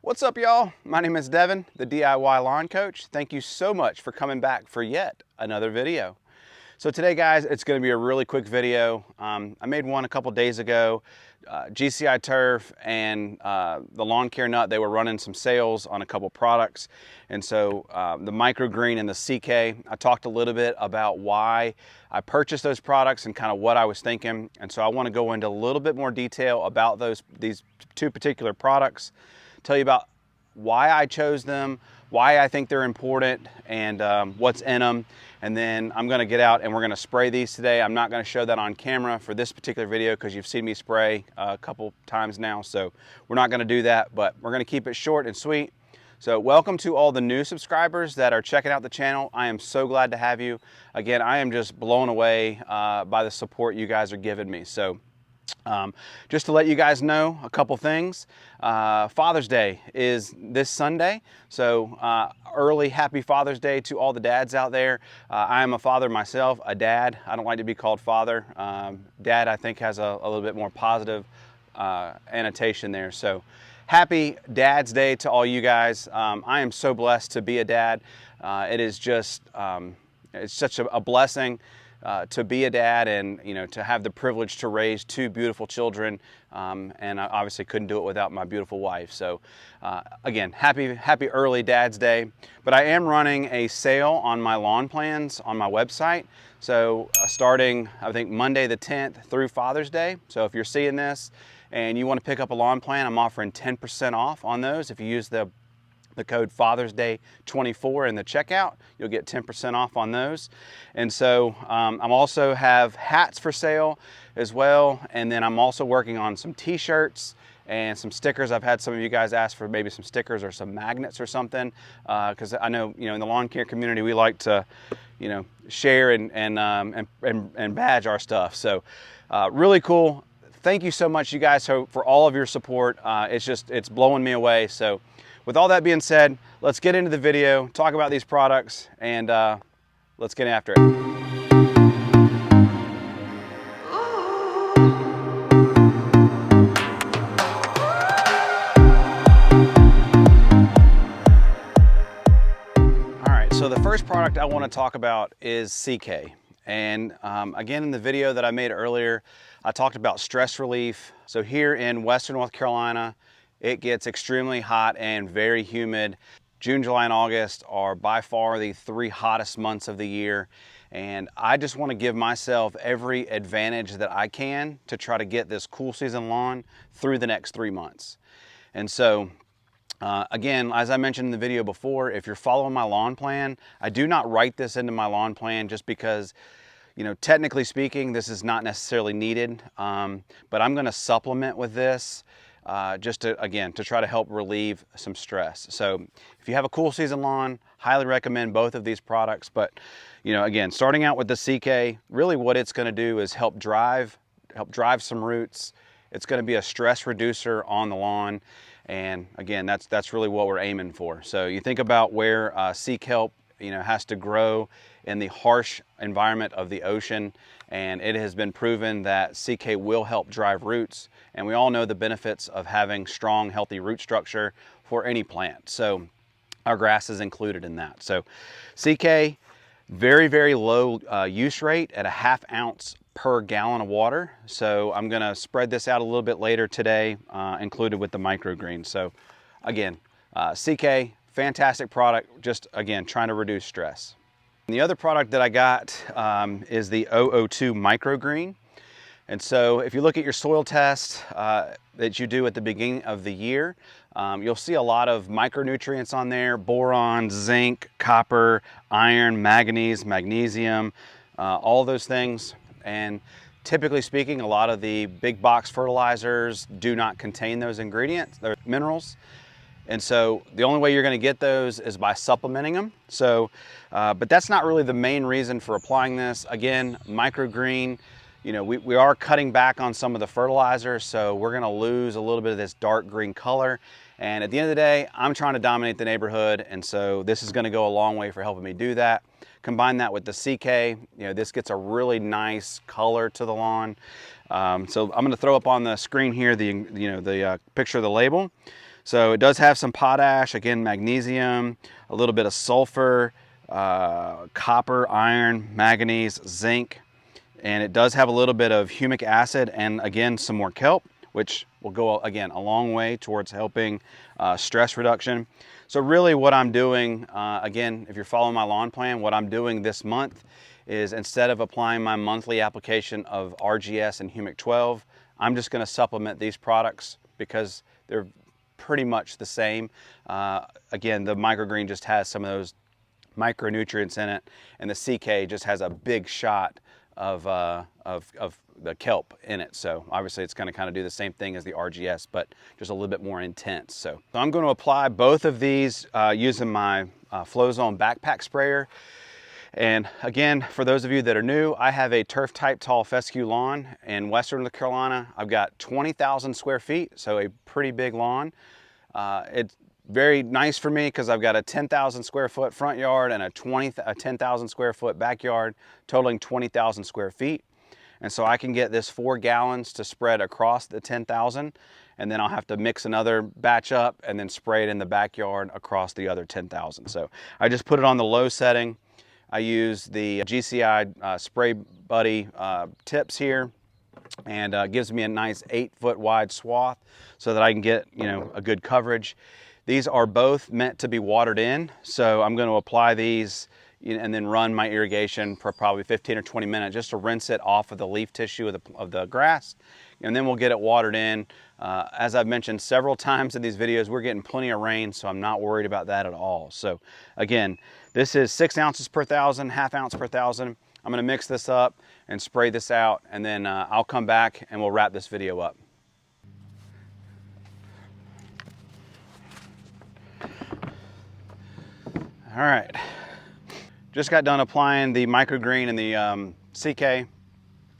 What's up, y'all? My name is Devin, the DIY Lawn Coach. Thank you so much for coming back for yet another video. So today, guys, it's going to be a really quick video. I made one a couple days ago. GCI Turf and the Lawn Care Nut, they were running some sales on a couple products. And so the microgreen and the CK, I talked a little bit about why I purchased those products and kind of what I was thinking. And so I want to go into a little bit more detail about these two particular products, tell you about why I chose them, why I think they're important, and what's in them. And then I'm going to get out and we're going to spray these today. I'm not going to show that on camera for this particular video because you've seen me spray a couple times now, so we're not going to do that, but we're going to keep it short and sweet. So welcome to all the new subscribers that are checking out the channel. I am so glad to have you. Again, I am just blown away by the support you guys are giving me. So just to let you guys know a couple things, Father's Day is this Sunday, so early happy Father's Day to all the dads out there. I am a father myself, a dad. I don't like to be called father. Dad, I think, has a little bit more positive annotation there. So happy Dad's Day to all you guys. I am so blessed to be a dad. It is just, it's such a blessing to be a dad, and to have the privilege to raise two beautiful children, and I obviously couldn't do it without my beautiful wife. So again, happy early Dad's Day. But I am running a sale on my lawn plans on my website, so starting I think Monday the 10th through Father's Day. So if you're seeing this and you want to pick up a lawn plan, I'm offering 10% off on those. If you use the code Father's Day 24 in the checkout, you'll get 10% off on those. And so I'm also have hats for sale as well. And then I'm also working on some t-shirts and some stickers. I've had some of you guys ask for maybe some stickers or some magnets or something, because I know, in the lawn care community, we like to, share and badge our stuff. So really cool. Thank you so much, you guys, for all of your support. It's blowing me away. So with all that being said, let's get into the video, talk about these products, and let's get after it. All right, so the first product I want to talk about is CK. And again, in the video that I made earlier, I talked about stress relief. So here in Western North Carolina, it gets extremely hot and very humid. June, July, and August are by far the three hottest months of the year. And I just want to give myself every advantage that I can to try to get this cool season lawn through the next 3 months. And so, again, as I mentioned in the video before, if you're following my lawn plan, I do not write this into my lawn plan just because, technically speaking, this is not necessarily needed. But I'm going to supplement with this. Just to try to help relieve some stress. So if you have a cool season lawn, highly recommend both of these products. But again, starting out with the CK, really what it's going to do is help drive some roots. It's going to be a stress reducer on the lawn, and again, that's really what we're aiming for. So you think about where sea kelp has to grow in the harsh environment of the ocean, and it has been proven that CK will help drive roots, and we all know the benefits of having strong, healthy root structure for any plant. So our grass is included in that. So CK, very, very low use rate at a 1/2 ounce per gallon of water. So I'm gonna spread this out a little bit later today, included with the microgreen. So again, CK, fantastic product, just again, trying to reduce stress. And the other product that I got is the 002 microgreen. And so if you look at your soil test that you do at the beginning of the year, you'll see a lot of micronutrients on there: boron, zinc, copper, iron, manganese, magnesium, all those things. And typically speaking, a lot of the big box fertilizers do not contain those ingredients, or minerals. And so the only way you're going to get those is by supplementing them. So, but that's not really the main reason for applying this. Again, microgreen, we are cutting back on some of the fertilizers, so we're going to lose a little bit of this dark green color. And at the end of the day, I'm trying to dominate the neighborhood, and so this is going to go a long way for helping me do that. Combine that with the CK, this gets a really nice color to the lawn. So I'm going to throw up on the screen here the picture of the label. So it does have some potash, again, magnesium, a little bit of sulfur, copper, iron, manganese, zinc, and it does have a little bit of humic acid and, again, some more kelp, which will go, again, a long way towards helping stress reduction. So really what I'm doing, again, if you're following my lawn plan, what I'm doing this month is, instead of applying my monthly application of RGS and Humic 12, I'm just going to supplement these products because they're pretty much the same. Again, the microgreen just has some of those micronutrients in it, and the CK just has a big shot of the kelp in it. So obviously it's going to kind of do the same thing as the RGS, but just a little bit more intense. So I'm going to apply both of these using my FlowZone backpack sprayer. And again, for those of you that are new, I have a turf type tall fescue lawn in Western North Carolina. I've got 20,000 square feet, so a pretty big lawn. It's very nice for me because I've got a 10,000 square foot front yard and a 10,000 square foot backyard, totaling 20,000 square feet. And so I can get this 4 gallons to spread across the 10,000, and then I'll have to mix another batch up and then spray it in the backyard across the other 10,000. So I just put it on the low setting. I use the GCI Spray Buddy tips here, and gives me a nice 8-foot wide swath so that I can get a good coverage. These are both meant to be watered in, so I'm going to apply these and then run my irrigation for probably 15 or 20 minutes just to rinse it off of the leaf tissue of the grass, and then we'll get it watered in. As I've mentioned several times in these videos, we're getting plenty of rain, so I'm not worried about that at all. So again, this is 6 ounces per thousand, ½ ounce per thousand. I'm going to mix this up and spray this out, and then I'll come back and we'll wrap this video up. All right, just got done applying the microgreen and the CK,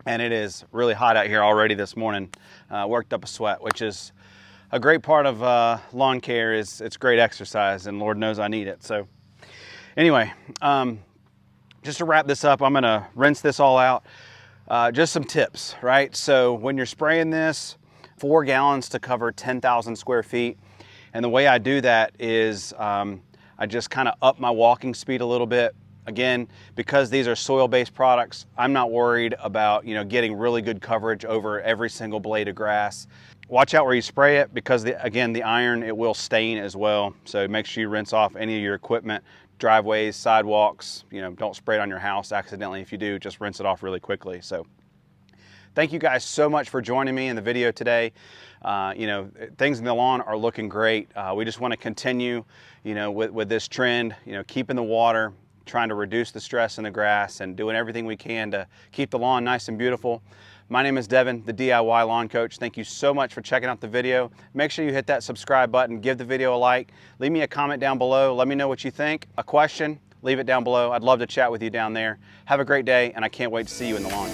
and it is really hot out here already this morning. Worked up a sweat, which is a great part of lawn care. It's great exercise, and Lord knows I need it. So anyway, just to wrap this up, I'm gonna rinse this all out. Just some tips, right? So when you're spraying this, 4 gallons to cover 10,000 square feet. And the way I do that is I just kind of up my walking speed a little bit. Again, because these are soil-based products, I'm not worried about getting really good coverage over every single blade of grass. Watch out where you spray it because, again, the iron, it will stain as well. So make sure you rinse off any of your equipment, driveways, sidewalks. Don't spray it on your house accidentally. If you do, just rinse it off really quickly. So thank you guys so much for joining me in the video today. Things in the lawn are looking great. We just want to continue, with this trend, keeping the water, trying to reduce the stress in the grass, and doing everything we can to keep the lawn nice and beautiful. My name is Devin, the DIY Lawn Coach. Thank you so much for checking out the video. Make sure you hit that subscribe button, give the video a like, leave me a comment down below. Let me know what you think. A question, leave it down below. I'd love to chat with you down there. Have a great day, and I can't wait to see you in the lawn.